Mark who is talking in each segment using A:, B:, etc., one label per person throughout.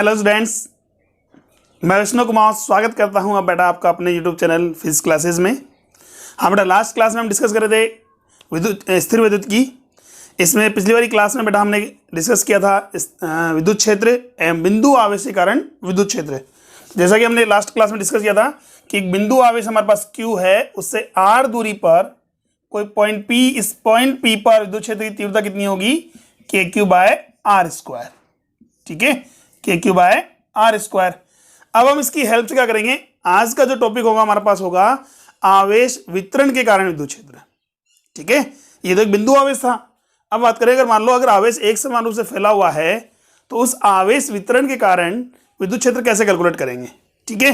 A: Hello students, मैं विष्णु कुमार स्वागत करता हूं अब बेटा आपका अपने यूट्यूब चैनल फिजिक्स क्लासेस में। हाँ बेटा, लास्ट क्लास में हम डिस्कस कर रहे थे स्थिर विद्युत की। इसमें पिछली वाली क्लास में बेटा हमने डिस्कस किया था विद्युत क्षेत्र एवं बिंदु आवेश के कारण विद्युत क्षेत्र। जैसा कि हमने लास्ट क्लास में डिस्कस किया था कि एक बिंदु आवेश हमारे पास Q है, उससे r दूरी पर कोई पॉइंट P, इस पॉइंट P पर विद्युत क्षेत्र की तीव्रता कितनी होगी? KQ/r²। ठीक है, KQ/r²। अब हम इसकी हेल्प से क्या करेंगे, आज का जो टॉपिक होगा हमारे पास होगा आवेश वितरण के कारण विद्युत क्षेत्र। ठीक है, ये तो एक बिंदु आवेश था। अब बात करें, अगर मान लो अगर आवेश एक समान रूप से फैला हुआ है तो उस आवेश वितरण के कारण विद्युत क्षेत्र कैसे कैलकुलेट करेंगे। ठीक है,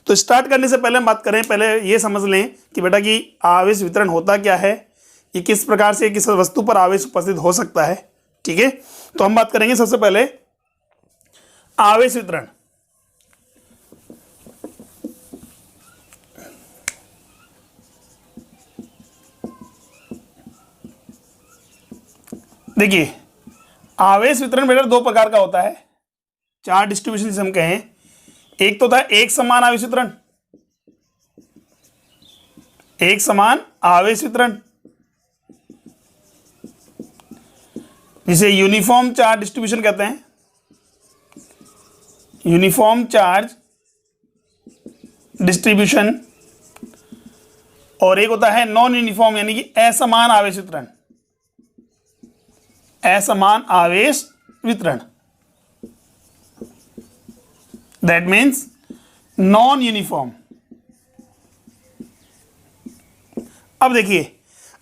A: तो स्टार्ट करने से पहले हम बात करें, पहले ये समझ लें कि बेटा कि आवेश वितरण होता क्या है, ये किस प्रकार से किस वस्तु पर आवेश उपस्थित हो सकता है। ठीक है, तो हम बात करेंगे सबसे पहले आवेश वितरण। देखिए, आवेश वितरण बेटा दो प्रकार का होता है, चार्ज डिस्ट्रीब्यूशन जिसे हम कहें। एक तो होता है एक समान आवेश वितरण, एक समान आवेश वितरण जिसे यूनिफॉर्म चार्ज डिस्ट्रीब्यूशन कहते हैं, यूनिफॉर्म चार्ज डिस्ट्रीब्यूशन। और एक होता है नॉन यूनिफॉर्म यानी कि असमान आवेश वितरण, असमान आवेश वितरण, दैट मीन्स नॉन यूनिफॉर्म। अब देखिए,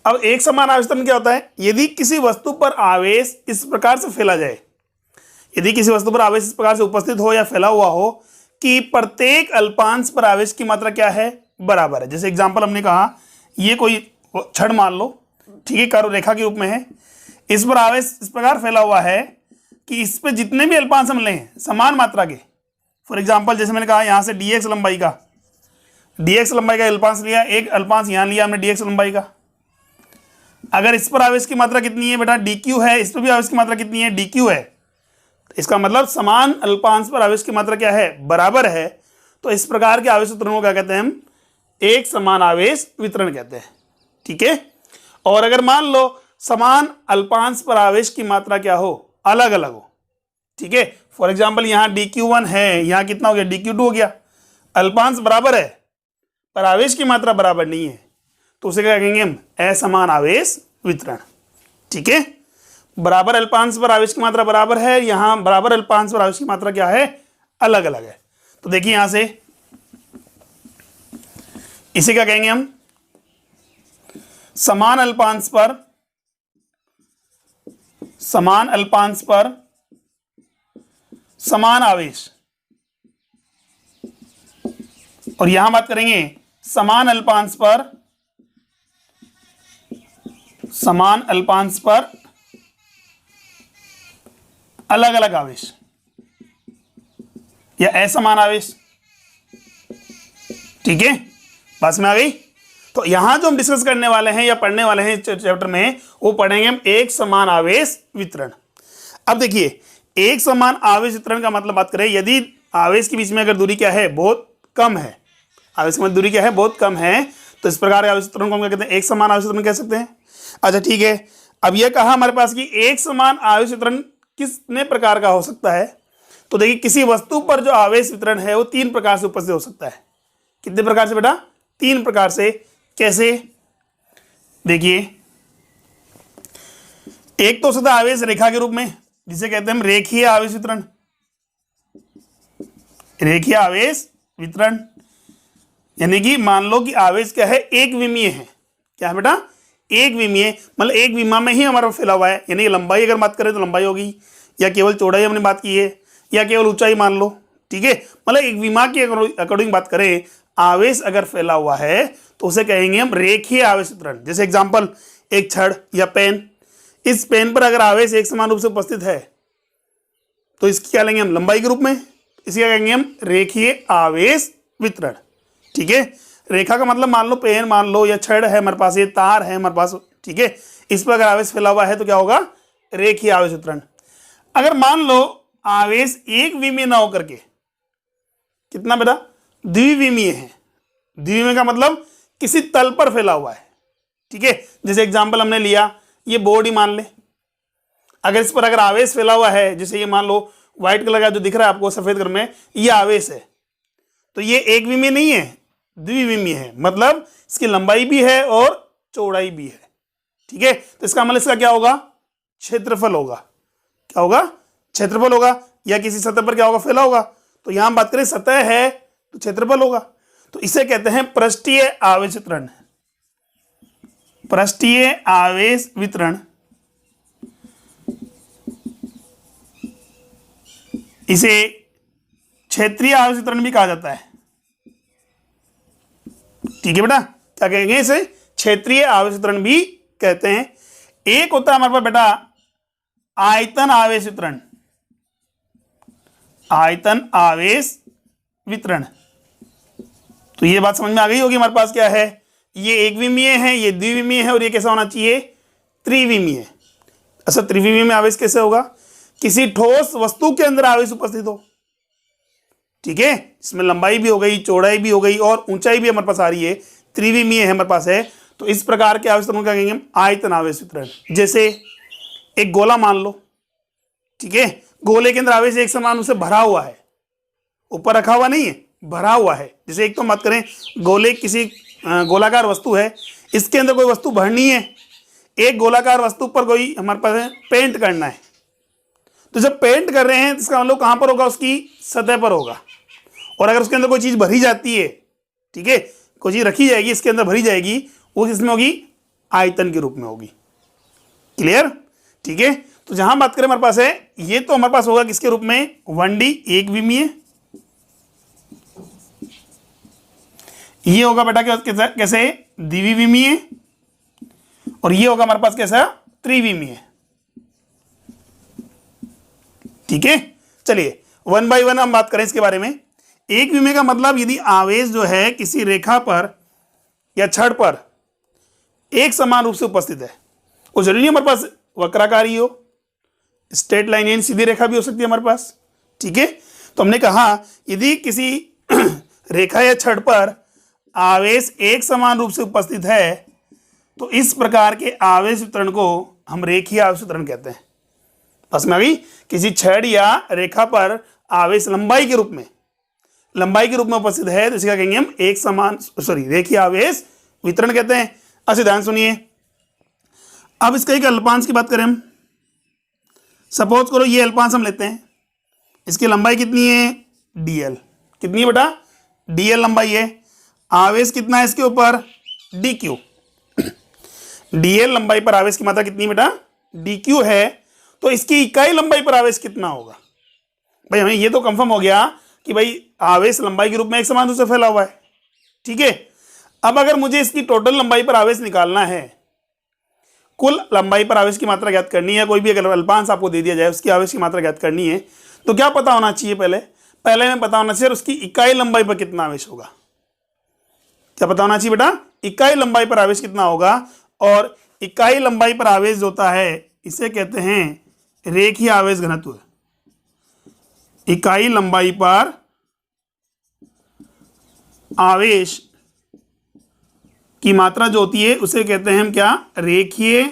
A: अब एक समान आवेश वितरण क्या होता है? यदि किसी वस्तु पर आवेश इस प्रकार से फैला जाए, यदि किसी वस्तु पर आवेश इस प्रकार से उपस्थित हो या फैला हुआ हो कि प्रत्येक अल्पांश पर आवेश की मात्रा क्या है? बराबर है। जैसे एग्जांपल हमने कहा, ये कोई छड़ मान लो, ठीक है, कर्व रेखा के रूप में है, इस पर आवेश इस प्रकार फैला हुआ है कि इस पर जितने भी अल्पांश हम लें समान मात्रा के, फॉर एग्जाम्पल जैसे मैंने कहा यहाँ से dx लंबाई का अल्पांश लिया, एक अल्पांश यहाँ लिया हमने dx लंबाई का। अगर इस पर आवेश की मात्रा कितनी है बेटा? dq है। इस पर भी आवेश की मात्रा कितनी है? dq है। इसका मतलब समान अल्पांश पर आवेश की मात्रा क्या है? बराबर है। तो इस प्रकार के आवेश वितरण को क्या कहते हैं? हम एक समान आवेश वितरण कहते हैं। ठीक है, और अगर मान लो समान अल्पांश पर आवेश की मात्रा क्या हो? अलग अलग हो। ठीक है, फॉर एग्जाम्पल यहाँ dq1 है, यहाँ कितना हो गया? dq2 हो गया। अल्पांश बराबर है पर आवेश की मात्रा बराबर नहीं है, तो उसे क्या कहेंगे हम? असमान आवेश वितरण। ठीक है, बराबर अल्पांश पर आवेश की मात्रा बराबर है, यहां बराबर अल्पांश पर आवेश की मात्रा क्या है? अलग अलग है। तो देखिए यहां से इसे क्या कहेंगे हम? समान अल्पांश पर समान आवेश, और यहां बात करेंगे समान अल्पांश पर अलग अलग आवेश या असमान आवेश। ठीक है, पास में आ गई। तो यहां जो हम डिस्कस करने वाले हैं या पढ़ने वाले हैं चैप्टर में, वो पढ़ेंगे हम एक समान आवेश वितरण। अब देखिए, एक समान आवेश वितरण का मतलब बात करें, यदि आवेश के बीच में अगर दूरी क्या है? बहुत कम है, आवेश की दूरी क्या है? बहुत कम है, तो इस प्रकार के आवेश वितरण को हम क्या कहते हैं? एक समान आवेश वितरण कह सकते हैं। अच्छा ठीक है, अब यह कहा हमारे पास कि एक समान आवेश वितरण कितने प्रकार का हो सकता है? तो देखिए, किसी वस्तु पर जो आवेश वितरण है वो तीन प्रकार से उपस्थित हो सकता है। कितने प्रकार से बेटा? तीन प्रकार से। कैसे? देखिए, एक तो सदा आवेश रेखा के रूप में, जिसे कहते हैं हम रेखीय आवेश वितरण। रेखीय आवेश वितरण यानी कि मान लो कि आवेश क्या है? एक विमीय है। क्या है बेटा? एक विमीय, मतलब एक विमा में ही हमारा फैला हुआ है, यानी लंबाई अगर बात करें तो लंबाई होगी, या केवल चौड़ाई हमने बात की है, या केवल ऊंचाई मान लो। ठीक है, मतलब एक विमा के अकॉर्डिंग बात करें, आवेश अगर फैला हुआ है तो उसे कहेंगे हम रेखीय आवेश वितरण। जैसे एग्जांपल, एक छड़ या पेन, इस पेन पर अगर आवेश एक समान रूप से उपस्थित है तो इसकी क्या लेंगे हम? लंबाई के रूप में। इसी क्या कहेंगे हम? रेखीय आवेश वितरण। ठीक है, रेखा का मतलब मान लो पेन मान लो या छड़ है हमारे पास, ये तार है हमारे पास। ठीक है, इस पर अगर आवेश फैला हुआ है तो क्या होगा? रेखीय आवेश वितरण। अगर मान लो आवेश एक विमीय ना होकर के कितना बेटा द्विविमीय है। द्विविमीय का मतलब किसी तल पर फैला हुआ है। ठीक है, जैसे एग्जांपल हमने लिया ये बोर्ड ही मान ले, अगर इस पर अगर आवेश फैला हुआ है, जैसे ये मान लो व्हाइट कलर का जो दिख रहा है आपको सफेद कलर में, ये आवेश है, तो ये एक विमीय नहीं है, द्विविमीय है, मतलब इसकी लंबाई भी है और चौड़ाई भी है। ठीक है, तो इसका मतलब इसका क्या होगा क्षेत्रफल होगा। क्या होगा क्षेत्रफल होगा, या किसी सतह पर क्या होगा फैला होगा। तो यहां हम बात करें सतह है तो क्षेत्रफल होगा। तो इसे कहते हैं पृष्ठीय आवेश वितरण। पृष्ठीय आवेश वितरण, इसे क्षेत्रीय आवेश वितरण भी कहा जाता है। ठीक है बेटा, क्या कहेंगे इसे क्षेत्रीय आवेश वितरण भी कहते हैं। एक होता है हमारे पास बेटा आयतन आवेश वितरण। आयतन आवेश वितरण, तो ये बात समझ में आ गई होगी हमारे पास क्या है, ये एक विमीय है, ये द्विविमीय है, और ये कैसा होना चाहिए त्रिविमीय। अच्छा त्रिविमीय में आवेश कैसे होगा, किसी ठोस वस्तु के अंदर आवेश उपस्थित हो। ठीक है, इसमें लंबाई भी हो गई, चौड़ाई भी हो गई और ऊंचाई भी हमारे पास आ रही है, त्रिविमीय है हमारे पास है। तो इस प्रकार के आवेश वितरण क्या कहेंगे हम आयतन आवेश वितरण। जैसे एक गोला मान लो, ठीक है, गोले के अंदर आवेश एक समान उसे भरा हुआ है, ऊपर रखा हुआ नहीं है, भरा हुआ है। जैसे एक तो बात करें गोले किसी गोलाकार वस्तु है, इसके अंदर कोई वस्तु भरनी है, एक गोलाकार वस्तु पर कोई हमारे पास पेंट करना है, तो जब पेंट कर रहे हैं इसका मतलब कहां पर होगा उसकी सतह पर होगा। और अगर उसके अंदर कोई चीज भरी जाती है, ठीक है, कोई चीज रखी जाएगी इसके अंदर भरी जाएगी, वो किसमें होगी आयतन के रूप में होगी। क्लियर। ठीक है, तो जहां बात करें हमारे पास है ये तो हमारे पास होगा किसके रूप में 1D एक विमीय, ये होगा बेटा कैसे द्विविमीय, और ये होगा हमारे पास कैसा त्रिविमीय। ठीक है, चलिए 1 by 1 हम बात करें इसके बारे में। एक विमीय का मतलब यदि आवेश जो है किसी रेखा पर या छड़ पर एक समान रूप से उपस्थित है, वो जरूरी नहीं हमारे पास वक्राकारी हो, स्ट्रेट लाइन यानी सीधी रेखा भी हो सकती है हमारे पास। ठीक है, तो हमने कहा यदि किसी रेखा या छड़ पर आवेश एक समान रूप से उपस्थित है तो इस प्रकार के आवेश वितरण को हम रेखीय आवेश वितरण कहते हैं। बस में आ गई, किसी छड़ या रेखा पर आवेश लंबाई के रूप में उपस्थित है तो इसे क्या कहेंगे हम एक समान रेखीय आवेश वितरण कहते हैं। अच्छा ध्यान सुनिए, अब इसका एक अल्पांश की बात करें हम, सपोज करो ये अल्पांश हम लेते हैं, इसकी लंबाई कितनी है dl, कितनी है बेटा dl लंबाई है, आवेश कितना है इसके ऊपर dq, dl लंबाई पर आवेश की मात्रा कितनी बेटा dq है, तो इसकी इकाई लंबाई पर आवेश कितना होगा। भाई हमें ये तो कंफर्म हो गया कि भाई आवेश लंबाई के रूप में एक समान रूप से फैला हुआ है। ठीक है, अब अगर मुझे इसकी टोटल लंबाई पर आवेश निकालना है, कुल लंबाई पर आवेश की मात्रा ज्ञात करनी है, कोई भी अगर अल्पांश आपको दे दिया जाए उसकी आवेश की मात्रा ज्ञात करनी है, तो क्या पता होना चाहिए पहले में पता होना चाहिए उसकी इकाई लंबाई पर कितना आवेश होगा। क्या पता होना चाहिए बेटा इकाई लंबाई पर आवेश कितना होगा, और इकाई लंबाई पर आवेश जो होता है इसे कहते हैं रेखीय आवेश घनत्व। इकाई लंबाई पर आवेश की मात्रा जो होती है उसे कहते हैं हम क्या रेखीय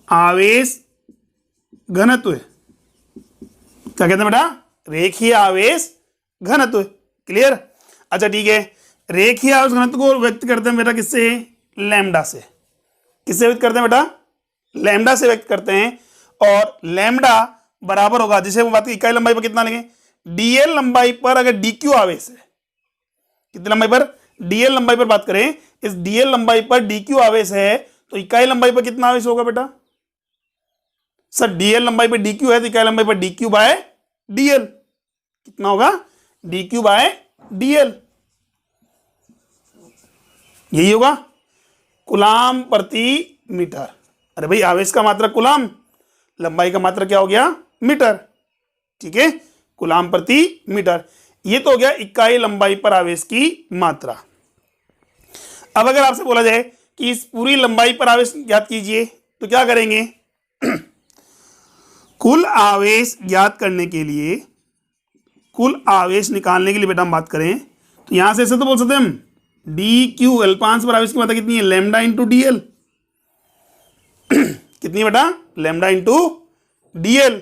A: आवेश घनत्व। क्या कहते हैं बेटा रेखीय आवेश घनत्व। क्लियर। अच्छा ठीक है, रेखीय आवेश घनत्व को व्यक्त करते हैं बेटा किससे लैम्डा से। किससे व्यक्त करते हैं बेटा लैम्डा से व्यक्त करते हैं, और लैम्डा बराबर होगा, जैसे वो बात की इकाई लंबाई पर कितना लेंगे dl लंबाई पर अगर dq आवेश है, कितनी लंबाई पर dl लंबाई पर बात करें, इस dl लंबाई पर dq आवेश है तो इकाई लंबाई पर कितना आवेश होगा बेटा सर dl लंबाई पर dq है तो इकाई लंबाई पर dq बाय dl कितना होगा dq बाय dl, यही होगा कूलाम प्रति मीटर। अरे भाई आवेश का मात्रा कूलाम, लंबाई का मात्रा क्या हो गया मीटर। ठीक है, कूलाम प्रति मीटर, ये तो हो गया इकाई लंबाई पर आवेश की मात्रा। अब अगर आपसे बोला जाए कि इस पूरी लंबाई पर आवेश ज्ञात कीजिए तो क्या करेंगे कुल आवेश ज्ञात करने के लिए, कुल आवेश निकालने के लिए बेटा हम बात करें तो यहां से ऐसे तो बोल सकते हैं हम डी क्यू, अल्पांश पर आवेश की मात्रा कितनी है, लैम्डा इंटू डी एल। कितनी बेटा, लैम्डा इंटू डी एल।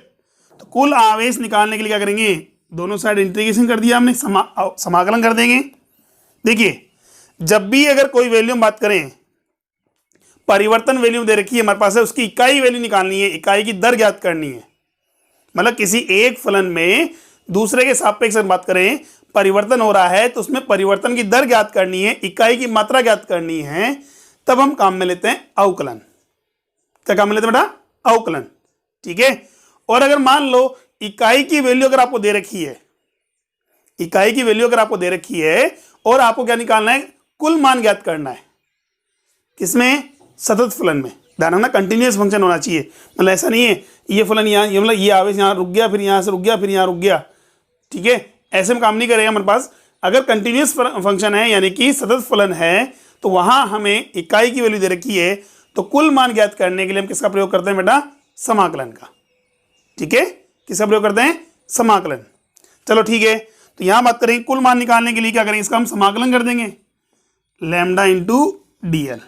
A: तो कुल आवेश निकालने के लिए क्या करेंगे, दोनों साइड इंटीग्रेशन कर दिया हमने, समाकलन कर देंगे। देखिए जब भी अगर कोई वैल्यू हम बात करें, परिवर्तन वैल्यू दे रखी है हमारे पास है, उसकी इकाई वैल्यू निकालनी है, इकाई की दर ज्ञात करनी है। मतलब किसी एक फलन में दूसरे के सापेक्ष बात करें, परिवर्तन हो रहा है तो उसमें परिवर्तन की दर ज्ञात करनी है, इकाई की मात्रा ज्ञात करनी है, तब हम काम में लेते हैं अवकलन। क्या काम में लेते हैं बेटा, अवकलन। ठीक है। और अगर मान लो इकाई की वैल्यू अगर आपको दे रखी है, इकाई की वैल्यू अगर आपको दे रखी है और आपको क्या निकालना है, कुल मान ज्ञात करना है। किसमें, सतत फलन में। ध्यान रखना कंटिन्यूअस फंक्शन होना चाहिए, मतलब ऐसा नहीं है ये फलन यहाँ, ये मतलब ये आवेश यहाँ रुक गया, फिर यहाँ से रुक गया, फिर यहाँ रुक गया। ठीक है, ऐसे में काम नहीं करेगा हमारे पास। अगर कंटिन्यूअस फंक्शन है यानी कि सतत फलन है तो वहां हमें इकाई की वैल्यू दे रखी है, तो कुल मान ज्ञात करने के लिए हम किसका प्रयोग करते हैं बेटा, समाकलन का। ठीक है, किसका प्रयोग करते हैं, समाकलन। चलो ठीक है, तो यहां बात करेंगे कुल मान निकालने के लिए क्या करेंगे, इसका हम समाकलन कर देंगे, लैम्डा इंटू डी एल।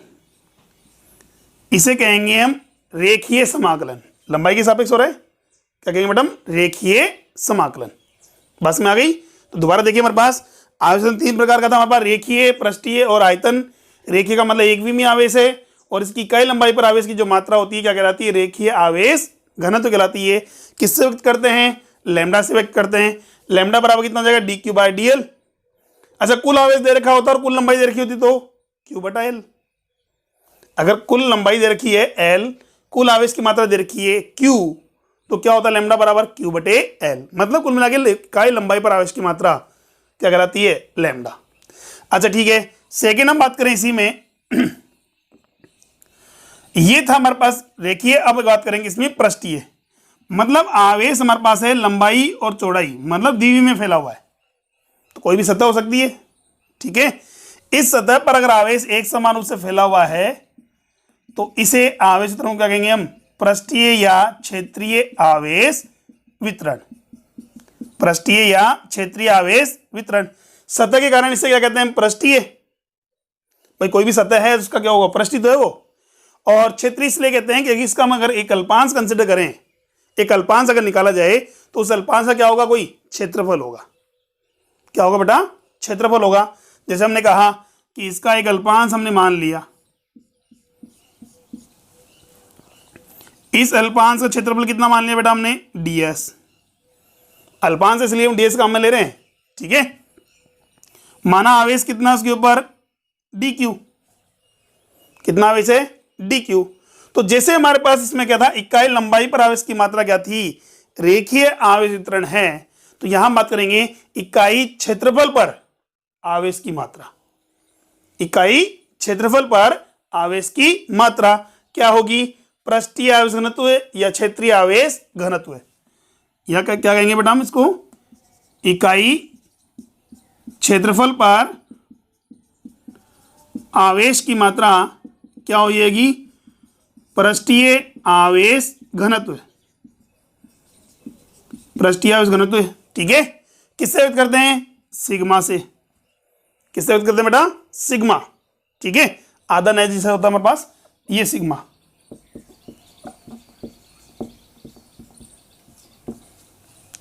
A: इसे कहेंगे हम रेखीय समाकलन। लंबाई के सापेक्ष हो रहा है, क्या कहेंगे मैडम, रेखीय समाकलन। बस में आ गई। तो दोबारा देखिए हमारे पास आवेशन 3 प्रकार का था हमारे पास, रेखीय, पृष्ठीय और आयतन। रेखीय का मतलब एक विमीय आवेश है और इसकी इकाई लंबाई पर आवेश की जो मात्रा होती है क्या कहलाती है, रेखीय आवेश घनत्व कहलाती है। किससे व्यक्त करते हैं, लैम्डा से व्यक्त करते हैं। लैम्डा बराबर कितना हो जाएगा, D Q by D L. अच्छा कुल आवेश दे रखा होता और कुल लंबाई दे रखी होती तो क्यू बटा एल। अगर कुल लंबाई दे रखी है एल, कुल आवेश की मात्रा दे रखी है क्यू, तो क्या होता है, लैम्डा बराबर क्यू बटे एल। मतलब कुल मिला के इकाई लंबाई पर आवेश की मात्रा क्या कहलाती है, लैम्डा। अच्छा ठीक है, सेकेंड हम बात करें इसी में ये था हमारे पास रेखीय। अब बात करेंगे इसमें पृष्ठीय। मतलब आवेश हमारे पास है लंबाई और चौड़ाई, मतलब द्विविमीय में फैला हुआ है, तो कोई भी सतह हो सकती है। ठीक है, इस सतह पर अगर आवेश एक समान रूप से फैला हुआ है तो इसे आवेश वितरण क्या कहेंगे हम, पृष्ठीय या क्षेत्रीय आवेश वितरण। पृष्ठीय या क्षेत्रीय आवेश वितरण। सतह के कारण इसे क्या कहते हैं, पृष्ठीय। भाई कोई भी सतह है उसका क्या होगा, पृष्ठीय तो है वो। और क्षेत्रीय इसलिए कहते हैं क्योंकि इसका हम अगर एक अल्पांश कंसिडर करें, एक अल्पांश अगर निकाला जाए तो उस अल्पांश का क्या होगा, कोई क्षेत्रफल होगा। क्या होगा बेटा, क्षेत्रफल होगा। जैसे हमने कहा कि इसका एक अल्पांश हमने मान लिया, इस अल्पांश का क्षेत्रफल कितना मान लिया बेटा हमने, ds। अल्पांश इसलिए हम ds काम में ले रहे हैं। ठीक है, माना आवेश कितना उसके ऊपर, dq। कितना आवेश है, dq। तो जैसे हमारे पास इसमें क्या था, इकाई लंबाई पर आवेश की मात्रा क्या थी, रेखीय आवेश वितरण है, तो यहां हम बात करेंगे इकाई क्षेत्रफल पर आवेश की मात्रा। इकाई क्षेत्रफल पर आवेश की मात्रा क्या होगी, पृष्ठीय आवेश घनत्व या क्षेत्रीय आवेश घनत्व। या क्या कहेंगे बेटा हम इसको, इकाई क्षेत्रफल पर आवेश की मात्रा क्या हो जाएगी, पृष्ठीय आवेश घनत्व। पृष्ठीय आवेश घनत्व। ठीक है, किससे व्यक्त करते हैं, सिग्मा से। किससे व्यक्त करते हैं बेटा, सिग्मा। ठीक है, आधा नया जैसा होता है हमारे पास, ये सिग्मा।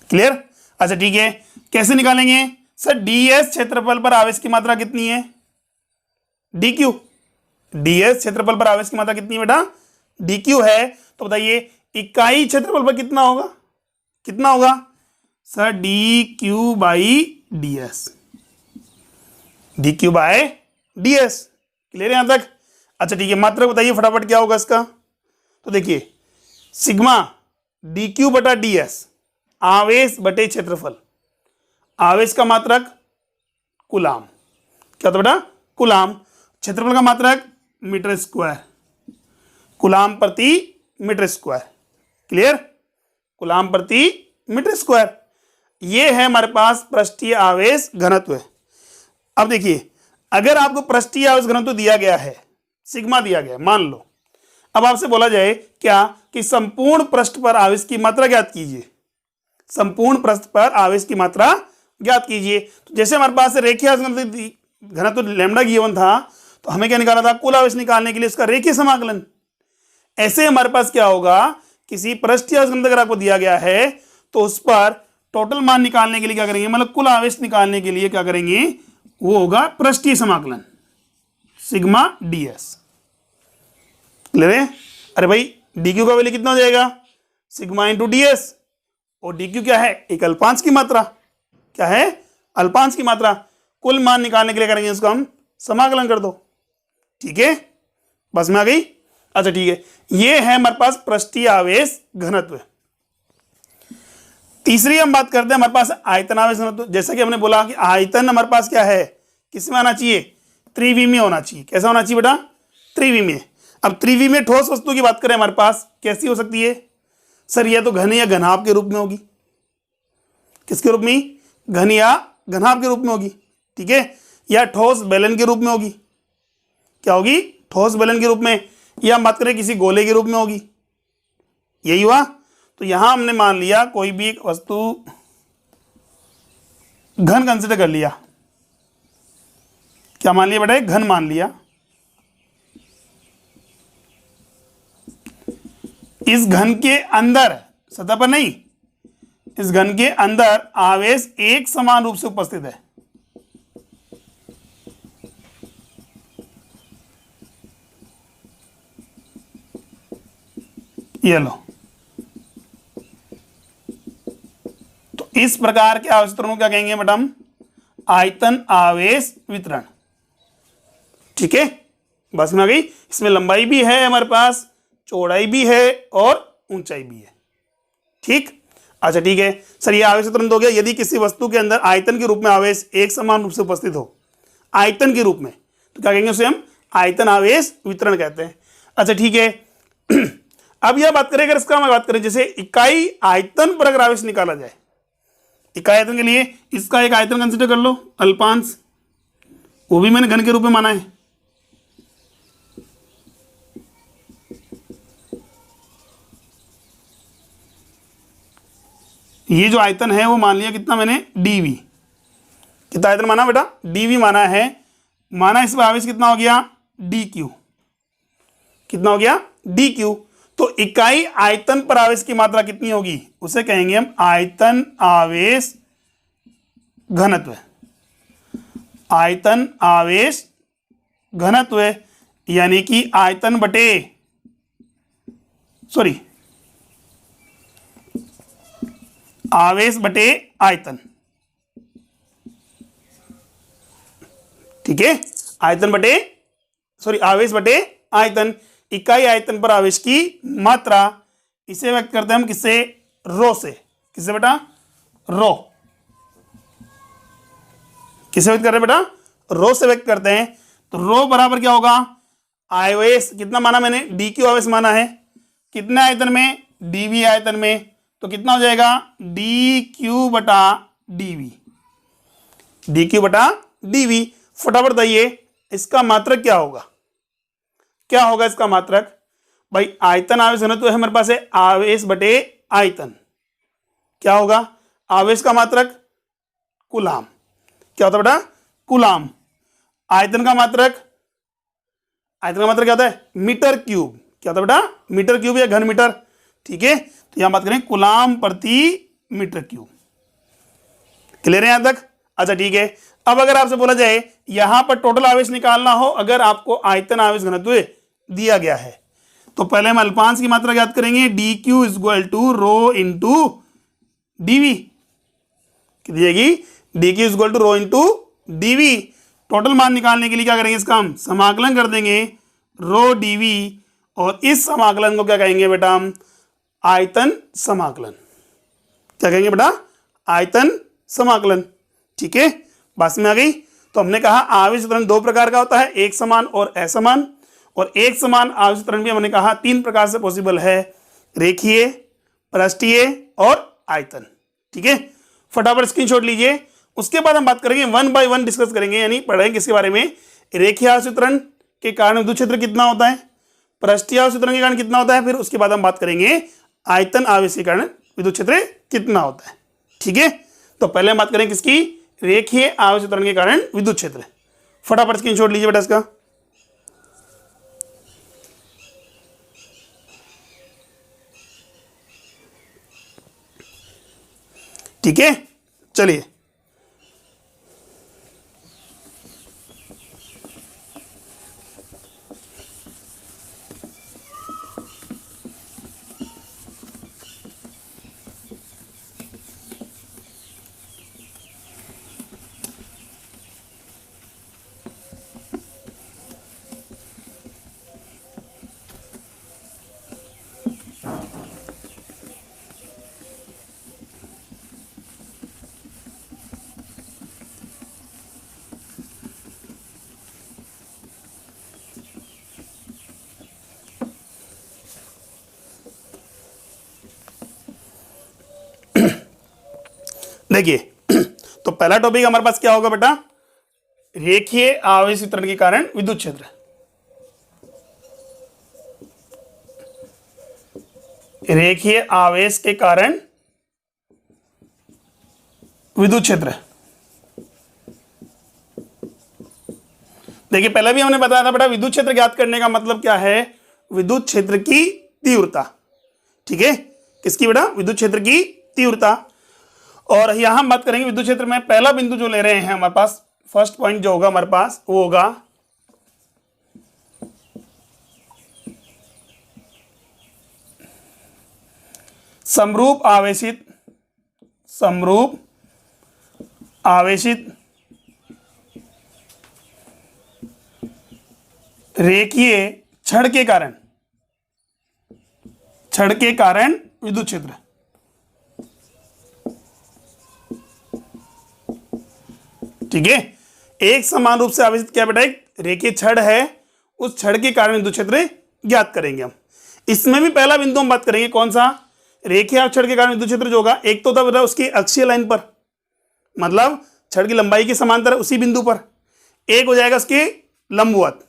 A: क्लियर। अच्छा ठीक है, कैसे निकालेंगे सर, ds क्षेत्रफल पर आवेश की मात्रा कितनी है, dq। ds क्षेत्रफल पर आवेश की मात्रा कितनी है बेटा, dq है। तो बताइए इकाई क्षेत्रफल पर कितना होगा, कितना होगा sir, dq by ds। dq by ds। Clear है यहां तक। अच्छा ठीक है, मात्रा बताइए फटाफट क्या होगा इसका। तो देखिए सिग्मा dq बटा ds, आवेश बटे क्षेत्रफल। आवेश का मात्रक कूलाम, क्या होता बेटा, कूलाम। क्षेत्रफल का मात्रक मीटर स्क्वायर, कूलाम प्रति मीटर स्क्वायर। क्लियर, कूलाम प्रति मीटर स्क्वायर। ये है हमारे पास पृष्ठीय आवेश घनत्व। अब देखिए अगर आपको पृष्ठीय आवेश घनत्व दिया गया है, सिग्मा दिया गया मान लो, अब आपसे बोला जाए क्या कि संपूर्ण पृष्ठ पर आवेश की मात्रा ज्ञात कीजिए। संपूर्ण पृष्ठ पर आवेश की मात्रा ज्ञात कीजिए। तो जैसे हमारे पास रेखीय घनत्व लैम्डा गिवन था, तो हमें क्या निकालना था, कुल आवेश निकालने के लिए उसका रेखीय समाकलन। ऐसे हमारे पास क्या होगा, किसी पृष्ठीय आवेश घनत्व अगर आपको दिया गया है तो उस पर टोटल मान निकालने के लिए क्या करेंगे, मतलब कुल आवेश निकालने के लिए क्या करेंगे, वो होगा पृष्ठीय समाकलन सिग्मा ds। ले रहे? अरे भाई dq का वैल्यू कितना हो जाएगा, सिग्मा इंटू ds, और dq क्या है, एक अल्पांश की मात्रा। क्या है, अल्पांश की मात्रा। कुल मान निकालने के लिए करेंगे इसको हम समाकलन कर दो। ठीक है, बस में आ गई। अच्छा ठीक है, ये है हमारे पास पृष्ठीय आवेश घनत्व। तीसरी हम बात करते हैं हमारे पास आयतन आवेश घनत्व। जैसा कि हमने बोला कि आयतन हमारे पास क्या है, किसमें आना चाहिए, त्रिविमीय होना चाहिए। कैसा होना चाहिए बेटा, त्रिविमीय। अब त्रिविमीय ठोस वस्तु की बात करें हमारे पास कैसी हो सकती है, सर यह तो घन या घनाभ के रूप में होगी। किसके रूप में, घन या घनाभ के रूप में होगी। ठीक है, या ठोस बेलन के रूप में होगी। क्या होगी, ठोस बेलन के रूप में, या हम बात करें किसी गोले के रूप में होगी। यही हुआ। तो यहां हमने मान लिया कोई भी एक वस्तु घन कंसिडर कर लिया। क्या मान लिया बेटा, घन मान लिया। इस घन के अंदर, सतह पर नहीं, इस घन के अंदर आवेश एक समान रूप से उपस्थित है। ये लो, तो इस प्रकार के आवेश वितरण को क्या कहेंगे मैडम, आयतन आवेश वितरण। ठीक है, बस में आ गई। इसमें लंबाई भी है हमारे पास, चौड़ाई भी है और ऊंचाई भी है। ठीक, अच्छा ठीक है सर, ये आवेश वितरण हो गया। यदि किसी वस्तु के अंदर आयतन के रूप में आवेश एक समान रूप से उपस्थित हो, आयतन के रूप में, तो क्या कहेंगे उसे हम आयतन आवेश वितरण कहते हैं। अच्छा ठीक है अब यह बात करें, अगर इसका हम बात करें जैसे इकाई आयतन पर अगर आवेश निकाला जाए, इकाई आयतन के लिए इसका एक आयतन कंसिडर कर लो, अल्पांश, वो भी मैंने घन के रूप में माना है। ये जो आयतन है वो मान लिया कितना मैंने, dv। कितना आयतन माना बेटा, dv माना है। माना इस पर आवेश कितना हो गया, dq। कितना हो गया, dq। तो इकाई आयतन पर आवेश की मात्रा कितनी होगी, उसे कहेंगे हम आयतन आवेश घनत्व। आयतन आवेश घनत्व यानी कि आयतन बटे, सॉरी, आवेश बटे आयतन। ठीक है, आयतन बटे, सॉरी, आवेश बटे आयतन। इकाई आयतन पर आवेश की मात्रा, इसे व्यक्त करते हैं हम किससे, रो से। किससे बेटा, रो। किसे व्यक्त कर रहे हैं बेटा, रो से व्यक्त करते हैं। तो रो बराबर क्या होगा, आवेश कितना माना मैंने, dq आवेश माना है, कितने आयतन में, dv आयतन में। तो कितना हो जाएगा, dq बटा dv। dq बटा dv। फटाफट बताइए इसका मात्रक क्या होगा, क्या होगा इसका मात्रक। भाई आयतन आवेश घनत्व है हमारे पास है, आवेश बटे आयतन। क्या होगा, आवेश का मात्रक कूलाम। क्या होता है बेटा, कूलाम। आयतन का मात्रक, आयतन का मात्रक क्या होता है, मीटर क्यूब। क्या होता है बेटा, मीटर क्यूब या घन मीटर। ठीक है, तो यहां बात करें कूलाम प्रति मीटर क्यूब। क्लियर है यहां तक। अच्छा ठीक है, अब अगर आपसे बोला जाए यहां पर टोटल आवेश निकालना हो, अगर आपको आयतन आवेश घनत्व दिया गया है, तो पहले हम अल्पांश की मात्रा ज्ञात करेंगे, dq equal to rho into dv। कितनी जाएगी, dq equal to rho into dv। Total मान निकालने के लिए क्या करेंगे, इसका हम समाकलन कर देंगे, रो dv, और इस समाकलन को क्या कहेंगे बेटा हम, आयतन समाकलन। क्या कहेंगे बेटा, आयतन समाकलन। ठीक है, बात में आ गई। तो हमने कहा आवेश वितरण दो प्रकार का होता है, एक समान और असमान। और एक समान आवेश वितरण भी हमने कहा तीन प्रकार से पॉसिबल है, रेखीय, पृष्ठीय और आयतन। ठीक है, फटाफट स्क्रीनशॉट लीजिए। उसके बाद हम बात करेंगे, वन बाय वन डिस्कस करेंगे, यानी पढ़ेंगे किसके बारे में, रेखीय आवेश वितरण के कारण विद्युत क्षेत्र कितना होता है, पृष्ठीय आवेश वितरण के कारण कितना होता है, फिर उसके बाद हम बात करेंगे आयतन आवेश के कारण विद्युत क्षेत्र कितना होता है। ठीक है, तो पहले हम बात करें किसकी, रेखीय आवेश वितरण के कारण विद्युत क्षेत्र। फटाफट स्क्रीनशॉट लीजिए बेटा इसका। ठीक है, चलिए देखिए तो पहला टॉपिक हमारे पास क्या होगा बेटा, रेखीय आवेश वितरण के कारण विद्युत क्षेत्र। रेखीय आवेश के कारण विद्युत क्षेत्र। देखिए पहले भी हमने बताया था बेटा, विद्युत क्षेत्र ज्ञात करने का मतलब क्या है, विद्युत क्षेत्र की तीव्रता। ठीक है, किसकी बेटा, विद्युत क्षेत्र की तीव्रता। और यहां हम बात करेंगे विद्युत क्षेत्र में पहला बिंदु जो ले रहे हैं हमारे पास, फर्स्ट पॉइंट जो होगा हमारे पास वो होगा समरूप आवेशित रेखीय छड़ के कारण विद्युत क्षेत्र। ठीक है, एक समान रूप से आवेशित क्या बेटा, एक रेखीय छड़ है, उस छड़ के कारण विद्युत क्षेत्र ज्ञात करेंगे हम। इसमें भी पहला बिंदु हम बात करेंगे कौन सा, रेखीय छड़ के कारण विद्युत क्षेत्र जो होगा, एक तो होता बेटा उसकी अक्षीय लाइन पर, मतलब छड़ की लंबाई के समांतर उसी बिंदु पर, एक हो जाएगा उसके लंबवत।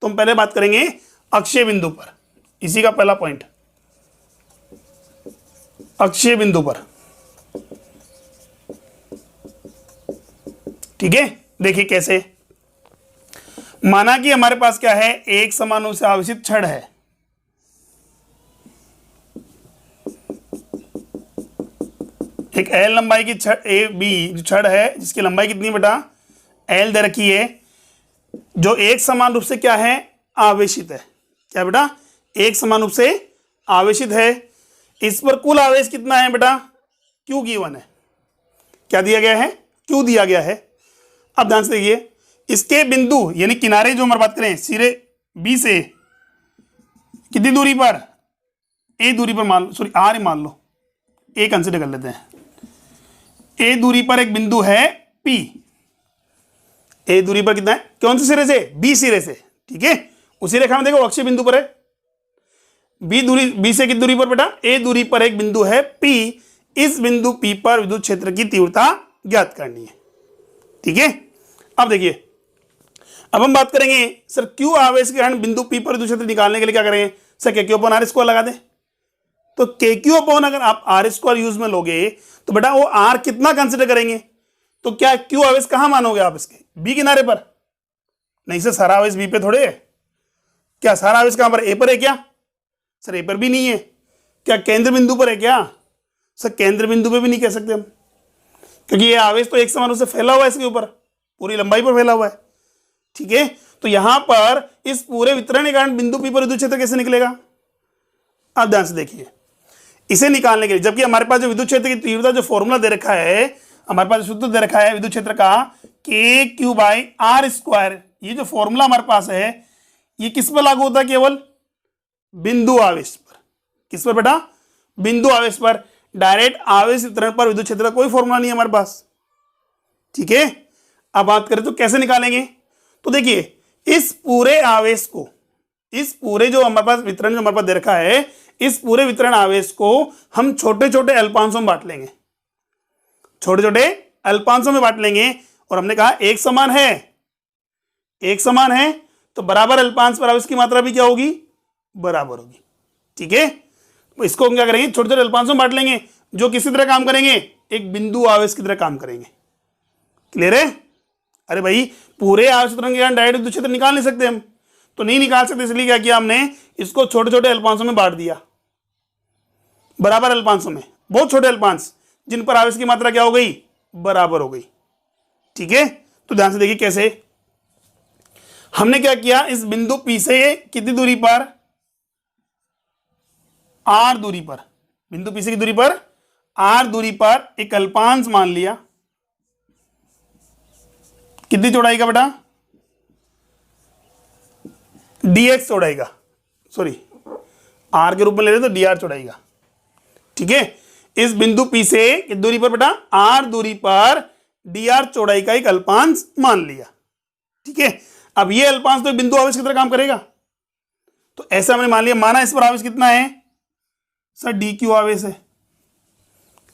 A: तो हम पहले बात करेंगे अक्षीय बिंदु पर, इसी का पहला पॉइंट, अक्षीय बिंदु पर। ठीक है, देखिए कैसे, माना कि हमारे पास क्या है, एक समान रूप से आवेशित छड़ है। एक एल लंबाई की छड़, ए बी जो छड़ है जिसकी लंबाई कितनी बेटा, एल दे रखी है, जो एक समान रूप से क्या है, आवेशित है। क्या बेटा, एक समान रूप से आवेशित है। इस पर कुल आवेश कितना है बेटा, क्यू गिवन है। क्या दिया गया है, क्यू दिया गया है। अब ध्यान से देखिए, इसके बिंदु यानी किनारे जो हमारे बात करें सिरे बी से कितनी दूरी पर, ए दूरी पर मान लो, सॉरी आर मान लो, ए कंसिडर कर लेते हैं। ए दूरी पर एक बिंदु है पी, ए दूरी पर कितना है, कौन से सिरे से, बी सिरे से। ठीक है, उसी रेखा में देखो अक्षीय बिंदु पर है, बी से कितनी दूरी पर बेटा, ए दूरी पर एक बिंदु है पी। इस बिंदु पी पर विद्युत क्षेत्र की तीव्रता ज्ञात करनी है। ठीक है, अब देखिए, अब हम बात करेंगे सर क्यू आवेश के कारण बिंदु पी पर विद्युत क्षेत्र निकालने के लिए क्या करेंगे, सर के क्यू अपॉन आर स्क्वायर लगा दें। तो के क्यू अपॉन अगर आप आर स्क्वायर यूज में लोगे तो बेटा वो आर कितना कंसिडर करेंगे, तो क्या क्यू आवेश कहां मानोगे आप, इसके बी किनारे पर, नहीं सर सारा आवेश बी पे थोड़े है। क्या सारा आवेश कहां पर, ए पर है क्या, सर ए पर भी नहीं है। क्या केंद्र बिंदु पर है क्या, सर केंद्र बिंदु पे भी नहीं कह सकते हम, क्योंकि ये आवेश तो एक समान रूप से फैला हुआ है इसके ऊपर, पूरी लंबाई पर फैला हुआ है। ठीक है, तो यहां पर इस पूरे वितरण के कारण बिंदु पी पर विद्युत क्षेत्र कैसे निकलेगा, आप ध्यान से देखिए। इसे निकालने के लिए, जबकि हमारे पास जो विद्युत क्षेत्र की तीव्रता जो फॉर्मूला दे रखा है, हमारे पास सूत्र दे रखा है विद्युत क्षेत्र का के क्यू बाई आर स्क्वायर, ये जो फॉर्मूला हमारे पास है ये किस पर लागू होता है, केवल बिंदु आवेश पर। किस पर बेटा, बिंदु आवेश पर। डायरेक्ट आवेश वितरण पर विद्युत क्षेत्र का कोई फॉर्मूला नहीं है हमारे पास। ठीक है, अब बात करें तो कैसे निकालेंगे, तो देखिए इस पूरे आवेश को, इस पूरे जो हमारे पास वितरण जो हमारे पास दे रखा है, इस पूरे वितरण आवेश को हम छोटे छोटे अल्पांशों में बांट लेंगे, छोटे छोटे अल्पांशों में बांट लेंगे। और हमने कहा एक समान है, एक समान है तो बराबर अल्पांश पर आवेश की मात्रा भी क्या होगी, बराबर होगी। ठीक है, तो इसको हम क्या करेंगे, छोटे छोटे अल्पांशों में बांट लेंगे जो किसी तरह काम करेंगे, एक बिंदु आवेश की तरह काम करेंगे। क्लियर है? अरे भाई पूरे आवेश तरंग के कारण डायरेक्ट विद्युत क्षेत्र निकाल नहीं सकते हम, तो नहीं निकाल सकते, इसलिए क्या किया हमने, इसको छोटे छोटे अल्पांशों में बांट दिया, बराबर अल्पांशों में, बहुत छोटे अल्पांश जिन पर आवेश की मात्रा क्या हो गई, बराबर हो गई। ठीक है, तो ध्यान से देखिए कैसे हमने क्या किया, इस बिंदु P से कितनी दूरी पर, R दूरी पर, बिंदु P से की दूरी पर R दूरी पर एक अल्पांश मान लिया, कितनी चौड़ाई का बेटा, dx चौड़ाई का, सॉरी R के रूप में ले रहे तो dr चौड़ाई का। ठीक है, इस बिंदु P से कितनी दूरी पर बेटा, R दूरी पर dr चौड़ाई का एक अल्पांश मान लिया। ठीक है, अब ये अल्पांश तो बिंदु आवेश की तरह काम करेगा, तो ऐसा हमने मान लिया, माना इस पर आवेश कितना है सर, dq आवेश है।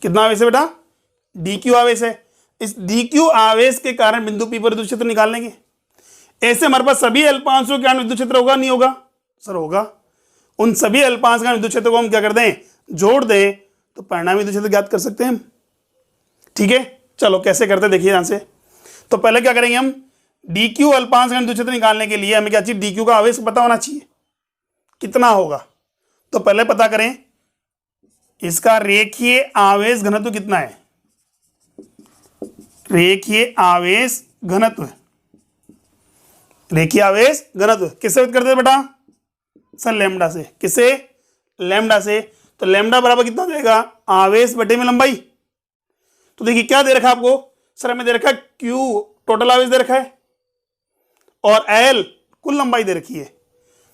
A: कितना आवेश है बेटा, dq आवेश है। इस dq आवेश के कारण बिंदु P पर विद्युत क्षेत्र निकाल लेंगे। ऐसे हमारे पास सभी अल्पांशों के कारण विद्युत क्षेत्र होगा, नहीं होगा सर, होगा। उन सभी अल्पांश के कारण विद्युत क्षेत्र को हम क्या कर दें, जोड़ दें, तो परिणामी विद्युत क्षेत्र ज्ञात कर सकते हैं हम। ठीक है, चलो कैसे करते हैं देखिए ध्यान से। तो पहले क्या करेंगे हम, dq अल्पांश का विद्युत क्षेत्र निकालने के लिए हमें क्या चाहिए, dq का आवेश पता होना चाहिए कितना होगा। तो पहले पता करें इसका रेखीय आवेश घनत्व कितना है, रेखीय आवेश घनत्व, रेखीय आवेश घनत्व किससे व्यक्त करते हैं बेटा, सर लैम्डा से। किससे, लैम्डा से। तो लैम्डा बराबर कितना हो जाएगा, आवेश बटे में लंबाई। तो देखिए क्या दे रखा है आपको, सर हमें दे रखा है Q टोटल आवेश दे रखा है और L कुल लंबाई दे रखी है।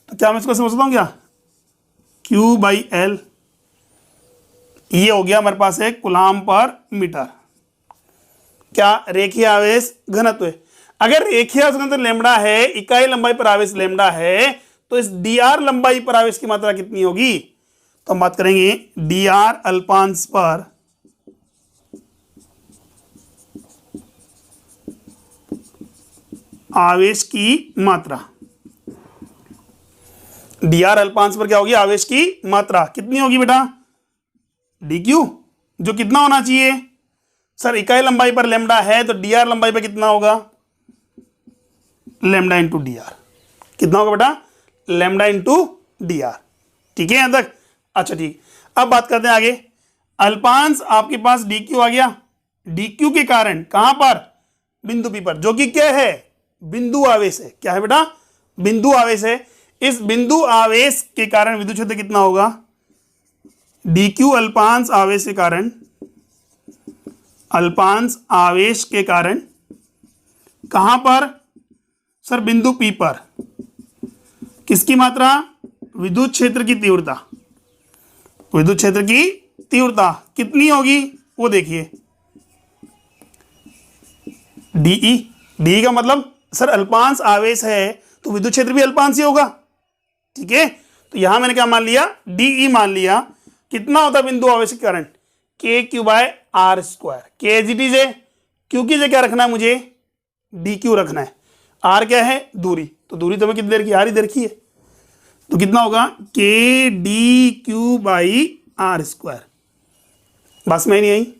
A: तो क्या मैं इसको समझता हूँ क्या, Q बाई L, ये हो गया हमारे पास है कूलाम पर मीटर। क्या, रेखीय आवेश घनत्व है। अगर रेखीय आवेश घनत्व लैम्डा है, इकाई लंबाई पर आवेश लैम्डा है, तो इस dr लंबाई पर आवेश की मात्रा कितनी होगी, तो हम बात करेंगे dr अल्पांश पर आवेश की मात्रा। dr अल्पांश पर क्या होगी, आवेश की मात्रा कितनी होगी बेटा, dq, जो कितना होना चाहिए सर, इकाई लंबाई पर लैम्डा है तो dr लंबाई पर कितना होगा, लैम्डा इंटू dr। कितना होगा बेटा, लैम्डा इंटू dr। ठीक है यहां तक, अच्छा ठीक। अब बात करते हैं आगे, अल्पांश आपके पास dq आ गया, dq के कारण कहां पर, बिंदु P पर, जो कि क्या है, बिंदु आवेश है। क्या है बेटा, बिंदु आवेश है। इस बिंदु आवेश के कारण विद्युत क्षेत्र कितना होगा, dq अल्पांश आवेश के कारण, अल्पांश आवेश के कारण कहां पर सर, बिंदु P पर, किसकी मात्रा, विद्युत क्षेत्र की तीव्रता, विद्युत क्षेत्र की तीव्रता कितनी होगी वो देखिए, dE। dE का मतलब सर अल्पांश आवेश है तो विद्युत क्षेत्र भी अल्पांश ही होगा। ठीक है, तो यहां मैंने क्या मान लिया, dE मान लिया। कितना होता है बिंदु आवेश के कारण, KQ by R square. K जी है, Q की जगह क्या रखना है मुझे, DQ रखना है। R क्या है, दूरी, तो दूरी तो हमें कितनी देर की, R ही देर की है, तो कितना होगा KDQ बाई R स्क्वायर। बस में नहीं आई।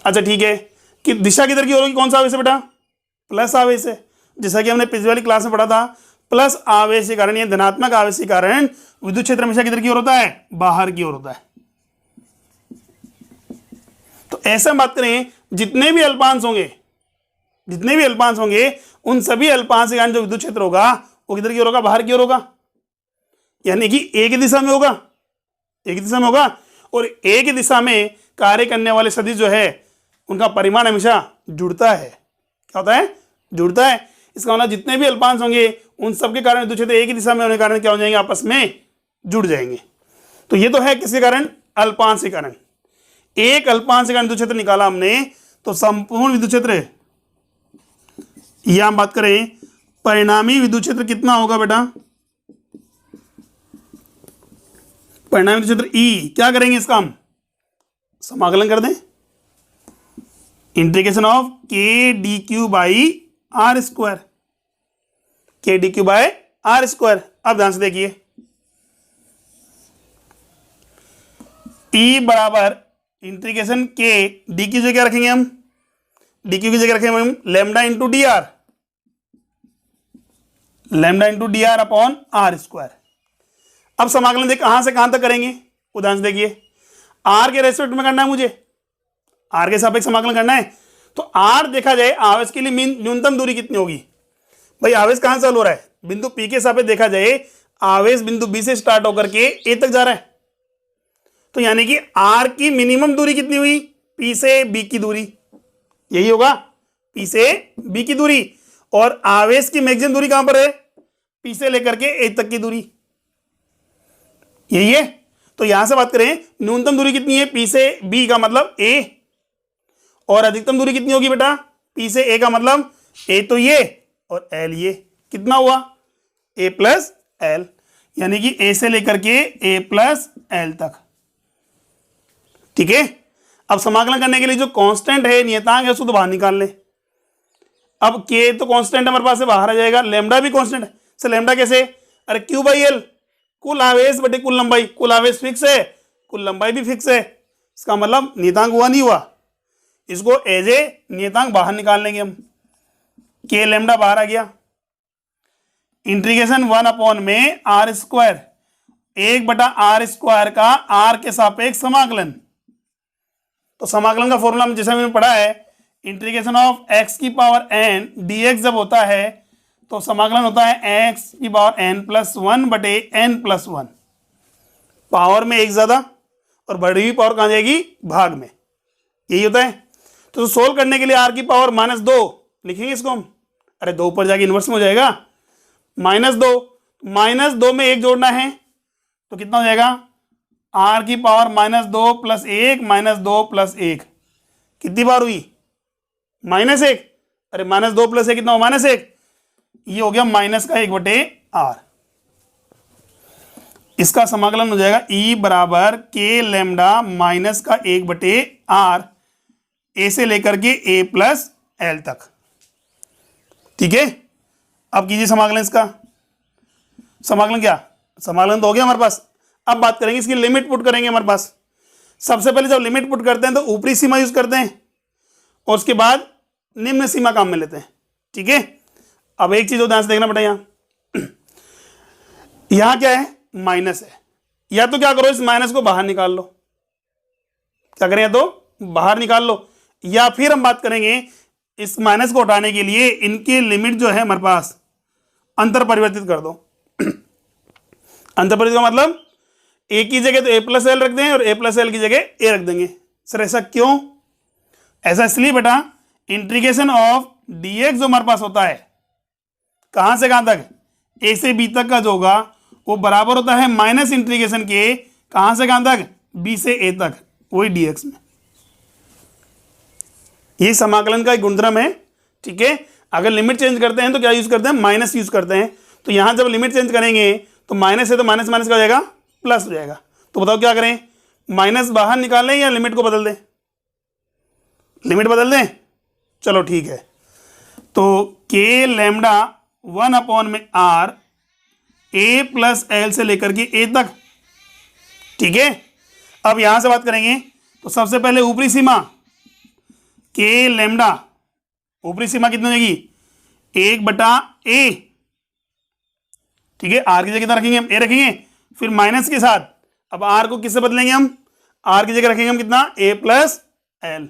A: अच्छा ठीक है, कि दिशा किधर की होगी, कौन सा आवेश है बेटा, प्लस आवेश है। जैसा कि हमने पिछली वाली क्लास में पढ़ा था, प्लस आवेश के कारण या धनात्मक आवेश के कारण विद्युत क्षेत्र हमेशा किधर की ओर होता है, बाहर की ओर होता है। तो ऐसा बात करें, जितने भी अल्पांश होंगे, जितने भी अल्पांश होंगे, उन सभी अल्पांश के कारण जो विद्युत क्षेत्र होगा वो किधर की ओर होगा, बाहर की ओर होगा, यानी कि एक ही दिशा में होगा, एक ही दिशा में होगा। और एक ही दिशा में कार्य करने वाले सदिश जो है उनका परिमाण हमेशा जुड़ता है। क्या होता है, जुड़ता है। इसका मतलब जितने भी अल्पांश होंगे उन सबके कारण विद्युत क्षेत्र एक ही दिशा में होने के कारण क्या हो जाएंगे, आपस में जुड़ जाएंगे। तो ये तो है किसके कारण, अल्पांश के कारण। एक अल्पांश के कारण विद्युत क्षेत्र निकाला हमने, तो संपूर्ण विद्युत क्षेत्र, या हम बात करें परिणामी विद्युत क्षेत्र कितना होगा बेटा, परिणामी विद्युत क्षेत्र E। क्या करेंगे इसका हम समाकलन कर दें, integration of KDQ by R square, KDQ by R square. अब ध्यान से देखिए, ई बराबर इंटीग्रेशन के डी की जगह रखेंगे हम, डी की जगह रखेंगे हम lambda into D R, lambda into D R upon R square. अब समाकलन देख कहां से कहां तक करेंगे, उदाहरण देखिए आर के रेस्पेक्ट में करना है मुझे, आर के सापेक्ष समाकलन करना है। तो आर देखा जाए आवेश के लिए न्यूनतम दूरी कितनी होगी, भाई आवेश कहां से चालू हो रहा है, बिंदु पी के सापेक्ष देखा जाए आवेश बिंदु बी से स्टार्ट होकर के ए तक जा रहा है। तो यानी कि आर की मिनिमम दूरी कितनी हुई, पी से बी की दूरी, यही होगा पी से बी की दूरी। और आवेश की मैक्सिमम दूरी कहां पर है, पी से लेकर के ए तक की दूरी, यही है। तो यहां से बात करें न्यूनतम दूरी कितनी है, पी से बी का मतलब ए, और अधिकतम दूरी कितनी होगी बेटा, पी से ए का मतलब ए तो ये और एल ये, कितना हुआ ए प्लस एल, यानी कि ए से लेकर के ए प्लस एल तक। ठीक है, अब समाकलन करने के लिए जो कांस्टेंट है, नियतांक है, उसको तो बाहर निकाल ले। अब के तो कांस्टेंट हमारे पास से बाहर आ जाएगा, लेमडा भी कांस्टेंट है। सर लेमडा कैसे, अरे क्यू बाई एल, कुल आवेश बटे कुल लंबाई, कुल आवेश फिक्स है, कुल लंबाई भी फिक्स है, इसका मतलब नियतांक हुआ नहीं हुआ, इसको एज ए नियतांक बाहर निकाल लेंगे हम, के लेमडा बाहर आ गया। इंटीग्रेशन 1 अपॉन में आर स्क्वायर, 1/r² का आर के सापेक्ष समाकलन। तो समाकलन का फॉर्मूला में जैसा मैंने पढ़ा है, इंटीग्रेशन ऑफ x की पावर n dx जब होता है तो समाकलन होता है x की पावर n+1 बटे n+1, पावर में एक ज्यादा और बढ़ी हुई पावर कहां जाएगी, भाग में, यही होता है। तो सोल्व करने के लिए r की पावर -2 लिखेंगे इसको हम, अरे 2 ऊपर जाके इन्वर्स में हो जाएगा, -2 में 1 जोड़ना है तो कितना हो जाएगा, r की पावर -2 + 1 -2 + 1, कितनी बार हुई, -1, अरे -2 + 1 कितना हो, -1, ये हो गया -1/r। इसका समाकलन हो जाएगा E बराबर के लेमडा -1/r, ए से लेकर के a + l तक। ठीक है, अब कीजिए समाकलन, इसका समाकलन क्या, समाकलन तो हो गया हमारे पास। अब बात करेंगे इसकी लिमिट पुट करेंगे हमारे पास। सबसे पहले जब लिमिट पुट करते हैं तो ऊपरी सीमा यूज करते हैं और उसके बाद निम्न सीमा काम में लेते हैं। ठीक है, अब एक चीज ध्यान से देखना बेटा, यहां क्या है, माइनस है, या तो क्या करो इस माइनस को बाहर निकाल लो, क्या करें, या तो बाहर निकाल लो, या फिर हम बात करेंगे इस माइनस को हटाने के लिए इनकी लिमिट जो है हमारे पास अंतर परिवर्तित कर दो। अंतर परिवर्तित का मतलब ए की जगह तो a + l रख दें और a + l की जगह a रख देंगे। सर ऐसा क्यों, ऐसा इसलिए बेटा इंटीग्रेशन ऑफ dx जो हमारे पास होता है कहां से कहां तक, a से b तक का जो होगा वो बराबर होता है माइनस इंटीग्रेशन के कहां से कहां तक, b से a तक, वही dx में। ये समाकलन का एक गुणधर्म है। ठीक है, अगर लिमिट चेंज करते हैं तो क्या यूज करते हैं, माइनस यूज करते हैं। तो यहां जब लिमिट चेंज करेंगे तो माइनस है तो माइनस माइनस का हो जाएगा प्लस हो जाएगा। तो बताओ क्या करें, माइनस बाहर निकाल लें या लिमिट को बदल दें, लिमिट बदल दें, चलो ठीक है। तो के लेमडा 1 अपॉन में r a + l से लेकर के a तक। ठीक है, अब यहां से बात करेंगे तो सबसे पहले ऊपरी सीमा के लेमडा, ऊपरी सीमा कितनी होगी, 1/a। ठीक है, r की जगह कितना रखेंगे हम, a रखेंगे, फिर माइनस के साथ अब r को किससे बदलेंगे हम, r की जगह रखेंगे हम कितना, a + l,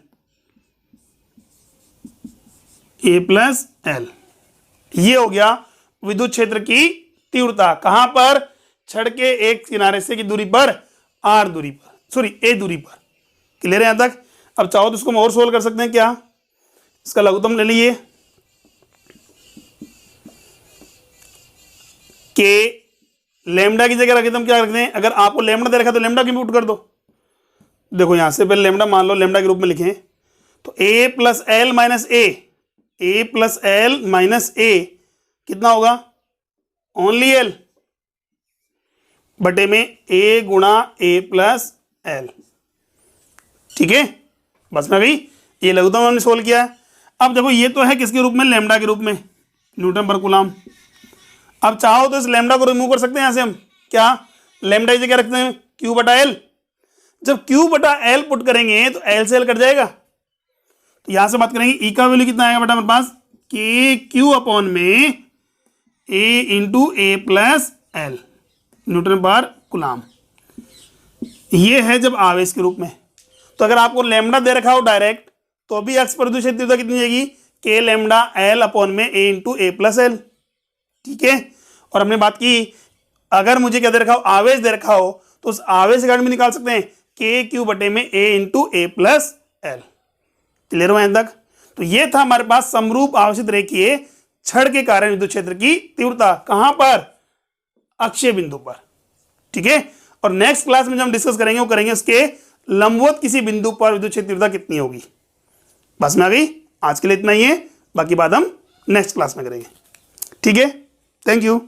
A: a + l। ये हो गया विद्युत क्षेत्र की तीव्रता, कहां पर, छड़ के एक किनारे से की दूरी पर, r दूरी पर, सॉरी a दूरी पर। क्लियर है यहां तक। अब चाहो तो इसको हम और सोल्व कर सकते हैं, क्या, इसका लघुत्तम ले लीजिए, के लेमडा की जगह रखे तो हम क्या रखते हैं, अगर आपको लेमडा दे रखा तो लेमडा की पुट कर दो। देखो यहां से पहले लेमडा मान लो, लेमडा के रूप में लिखें तो a + l - a, a + l - a कितना होगा, ओनली l बटे में a × a + l। ठीक है, बस में गई, ये लघुत्तम हमने सोल्व किया है। अब देखो ये तो है किसके रूप में, लेमडा के रूप में, न्यूटन पर कूलम। अब चाहो तो इस लेमडा को रिमूव कर सकते हैं यहां से हम, क्या, लेमडा की जगह रखते हैं q/l, जब Q बटा L पुट करेंगे तो L से L कट जाएगा, तो यहां से बात करेंगे E का वैल्यू कितना आएगा बेटा हमारे पास, के क्यू अपॉन में A into A plus L Newton पर कूलाम। ये है जब आवेश के रूप में। तो अगर आपको लैम्डा दे रखा हो डायरेक्ट तो भी अक्ष पर विद्युत क्षेत्र तीव्रता कितनी जाएगी, के लैम्डा एल अपॉन में ए इंटू ए प्लस एल। ठीक है, और हमने बात की अगर मुझे क्या दे रखा हो, आवेश दे रखा हो, तो उस आवेश का भी निकाल सकते हैं, के क्यू बटे में ए इंटू ए प्लस एल। क्लियर हुआ यहां तक? तो ये था हमारे पास समरूप आवेशित रेखीय छड़ के कारण विद्युत क्षेत्र की तीव्रता, कहां पर, अक्षीय बिंदु पर। ठीक है, और नेक्स्ट क्लास में जो हम डिस्कस करेंगे वो करेंगे उसके लंबवत किसी बिंदु पर विद्युत क्षेत्र तीव्रता कितनी होगी। बस में आ गई, आज के लिए इतना ही है, बाकी बात हम नेक्स्ट क्लास में करेंगे। ठीक है, थैंक यू।